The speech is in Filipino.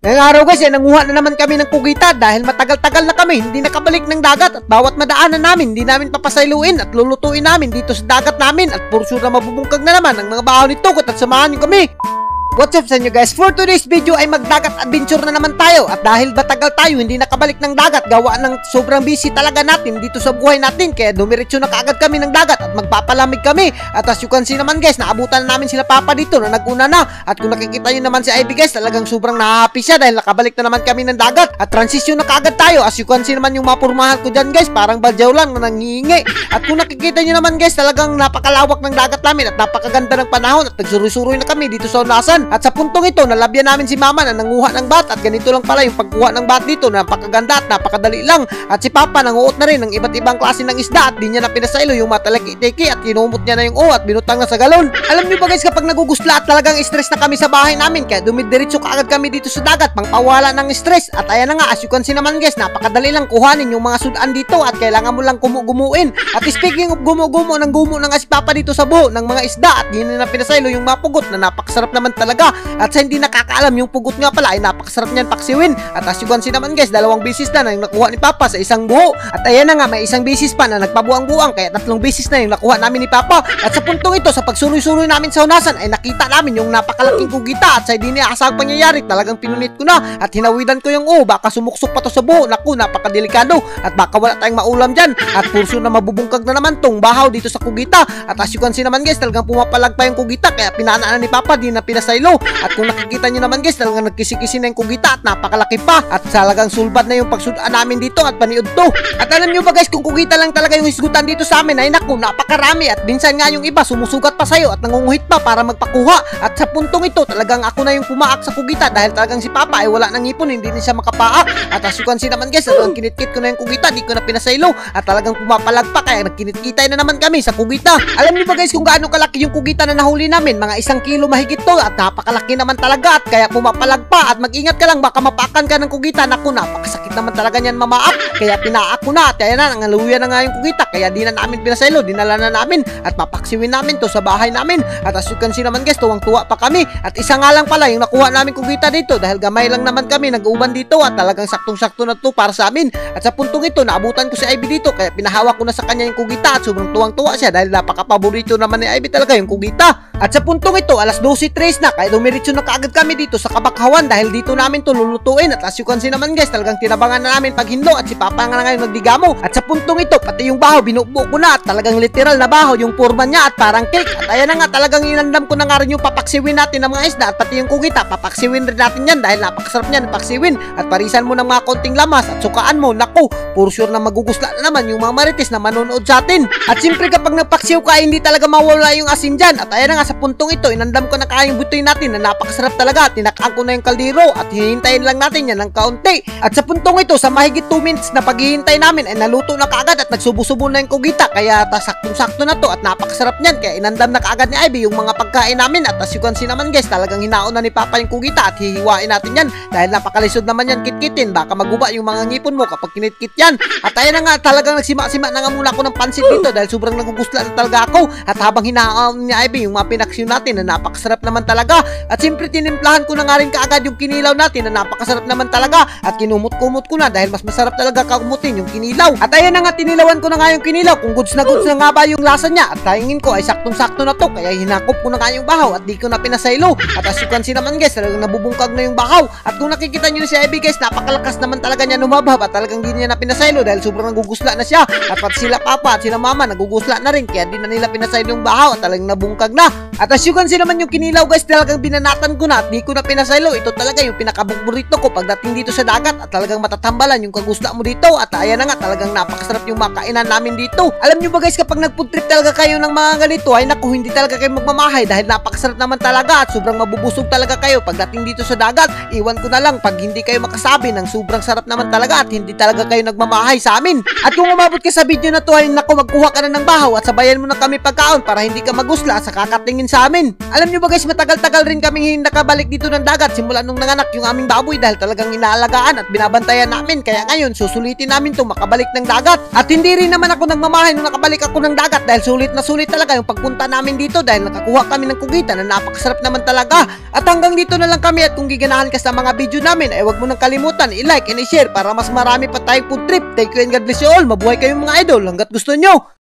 Ngayong araw guys, nanguha na naman kami ng kugita dahil matagal-tagal na kami hindi nakabalik ng dagat at bawat madaanan namin hindi namin papasailuin at lulutuin namin dito sa dagat namin at for sure na mabubungkag na naman ang mga bahaw ni Tugot at samahan niyo kami. What's up sa inyo guys? For today's video ay magdagat adventure na naman tayo at dahil batagal tayo hindi nakabalik ng dagat gawa ng sobrang busy talaga natin dito sa buhay natin kaya dumiretso na kaagad kami ng dagat at magpapalamig kami at as you can see naman guys naabutan na namin sila Papa dito na naguna na at kung nakikita nyo naman si Ivy guys talagang sobrang nahahappy siya dahil nakabalik na naman kami ng dagat at transition na kaagad tayo as you can see naman yung mapurmahan ko dyan guys parang badyaw lang na nangihingi at kung nakikita nyo naman guys talagang napakalawak ng dagat namin at napakaganda ng panahon at nagsuruy-suruy na kami dito sa unasan. At sa puntong ito, nalabyan namin si Mama na nanguha ng bat at ganito lang pala yung pagkuha ng bat dito, napakaganda at napakadali lang. At si Papa nanguot na rin ng iba't ibang klase ng isda at di niya na pinasailo yung matalaki-teki at kinumot niya na yung at binutang na sa galon. Alam niyo ba guys kapag nagugusla at talagang stress na kami sa bahay namin kaya dumidiretso kaagad kami dito sa dagat pangpawala ng stress at ayan na nga as you can see naman guys napakadali lang kuhanin yung mga sudan dito at kailangan mo lang gumuin. At speaking of gumo ng si Papa dito sa buho ng mga isda at di niya na pinasailo yung mapugot na napakasarap naman talaga. At sa hindi nakakaalam yung pugot nga pala ay napakasarap niyan paksiwin. At as you can see naman guys, dalawang bisis na yung nakuha ni Papa sa isang buho. At ayan na nga, may isang bisis pa na nagpabuang-buang kaya tatlong bisis na yung nakuha namin ni Papa. At sa puntong ito, sa pagsuloy-suloy namin sa unasan ay nakita namin yung napakalaking kugita at sa hindi niya-asang pangyayari talagang pinunit ko na at hinawidan ko yung baka sumuksok pa to sa buho. Naku, napakadelikado at baka wala tayong maulam dyan at purso na mabubungkag na naman tong bahaw dito sa kugita. At as you can see naman guys, talagang pumapalag pa yung kugita kaya pinanaan ni Papa, di na pinasaylo. At kung nakikita nyo naman guys, talagang nagkisi-kisi na yung kugita at napakalaki pa at talagang sulbad na yung pagsudaan namin dito at paniod to. At alam nyo ba guys, kung kugita lang talaga yung hisgutan dito sa amin ay naku, napakarami at minsan nga yung iba sumusugat pa sa'yo at nangunguhit pa para magpakuha. At sa puntong ito, talagang ako na yung pumaak sa kugita dahil talagang si Papa ay wala ng ipon, hindi na siya makapaak. At as you can see naman guys, talagang kinitkit ko na yung kugita, di ko na pinasaylo at talagang pumapalag pa kaya nagkinitkitay na naman kami sa kugita. Alam nyo ba guys kung gaano kalaki yung kugita na nahuli namin? Mga 1 kilo mahigit to at napakalaki naman talaga at kaya pumapalag pa at mag-ingat ka lang baka mapakan ka ng kugita. Naku, napakasakit naman talaga niyan mamaak kaya pinaak ko na at kaya na nangaluya na nga yung kugita kaya di na namin pinasaylo, dinala na namin at papaksiwin namin to sa bahay namin. At as you can see naman guys, tuwang-tuwa pa kami at isa nga lang pala yung nakuha namin kugita dito dahil gamay lang naman kami nag-uban dito at talagang saktong-sakto na to para sa amin. At sa puntong ito, naabutan ko si Ivy dito kaya pinahawak ko na sa kanya yung kugita at sobrang tuwang-tuwa siya dahil napaka-paborito naman ni Ivy talaga yung kugita. At sa puntong ito, alas 12:03 na kaya dumiretso na kaagad kami dito sa Kabakhawan dahil dito namin to lulutuin. At as you can see naman guys, talagang tinabangan na namin paghinlo at si Papa nga ngayon nagdigamo. At sa puntong ito, pati yung bahaw binubuo ko na at talagang literal na bahaw yung purma niya at parang cake. At ayan na nga, talagang inandam ko na nga rin yung papaksiwin natin ng mga isda at pati yung kugita, papaksiwin rin natin yan dahil napakasarap niyan paksiwin. At parisan mo ng mga konting lamas at sukaan mo, naku, for sure na magugusla na naman yung mga marites na manonood sa atin. At siyempre kapag nagpaksiw ka, hindi talaga mawala yung asin dyan. At ayan na nga, sa puntong ito, inandam ko na kayang butoy natin na napakasarap talaga. Tinakaan ko na yung kaldero at hihintayin lang natin yan ng kaunti. At sa puntong ito, sa mahigit 2 minutes na paghihintay namin ay naluto na kaagad at nagsubo-subo na yung kugita kaya saktong-sakto na to at napakasarap niyan kaya inandam na kaagad ni Ivy yung mga pagkain namin. At as you can see naman guys, talagang hinaon na ni Papa yung kugita at hihiwain natin yan dahil napakalisod naman yan kitkitin, baka maguba yung mga ngipon mo kapag kinitkit yan. At ayan na nga, talagang nagsima-sima na nga muna ako ng pansit dito dahil sobrang nagugusla na talaga ako. At habang hinaon ni Ivy yung mga pinaksyon natin na napakasarap naman talaga at siyempre tinimplahan ko na nga rin kaagad yung kinilaw natin na napakasarap naman talaga at kinumot-kumot ko na dahil mas masarap talaga kumutin yung kinilaw. At ayan na nga, tinilawan ko na nga yung kinilaw kung goods na nga ba yung lasa niya at tingin ko ay saktong-sakto na to kaya hinakop ko na nga yung bahaw at di ko na pinasaylo. At as you can see naman guys, talagang nabubungkag na yung bahaw. At kung nakikita nyo si Ivy guys, napakalakas naman talaga niya lumabhab at talagang di niya na pinasaylo dahil sobrang nagugusla na siya. At pati sila Papa at sila Mama nagugusla na rin kaya di na nila pinasaylo yung bahaw at talagang nabungkag na. At as you can see naman yung kinilaw guys, talagang binanatan ko na at di ko na pinasaylo. Ito talaga yung pinakabuburito ko pagdating dito sa dagat at talagang matatambalan yung kagusla mo dito. At ayan na nga, talagang napakasarap yung makainan namin dito. Alam nyo ba guys, kapag nag-food trip talaga kayo ng mga ganito ay naku, hindi talaga kayo magmamahay dahil napakasarap naman talaga at sobrang mabubusog talaga kayo pagdating dito sa dagat. Iwan ko na lang pag hindi kayo makasabi ng sobrang sarap naman talaga at hindi talaga kayo nagmamahay sa amin. At kung umabot ka sa video na to ay naku, magkuha ka na ng bahaw at sabayan mo na kami pagkaon para hindi ka magusla sa kakatingin sa amin. Alam nyo ba guys, matagal-tagal rin kaming hindi nakabalik dito ng dagat simula nung nanganak yung aming baboy dahil talagang inaalagaan at binabantayan binabantayan namin. Kaya ngayon, susulitin namin to makabalik ng dagat. At hindi rin naman ako nagmamahay nung nakabalik ako ng dagat dahil sulit na sulit talaga yung pagpunta namin dito dahil nakakuha kami ng kugita na napakasarap naman talaga. At hanggang dito na lang kami at kung giganahan ka sa mga video namin ay huwag mo nang kalimutan i-like and i-share para mas marami pa tayong food trip. Thank you and God bless you all. Mabuhay kayong mga idol hanggat gusto nyo.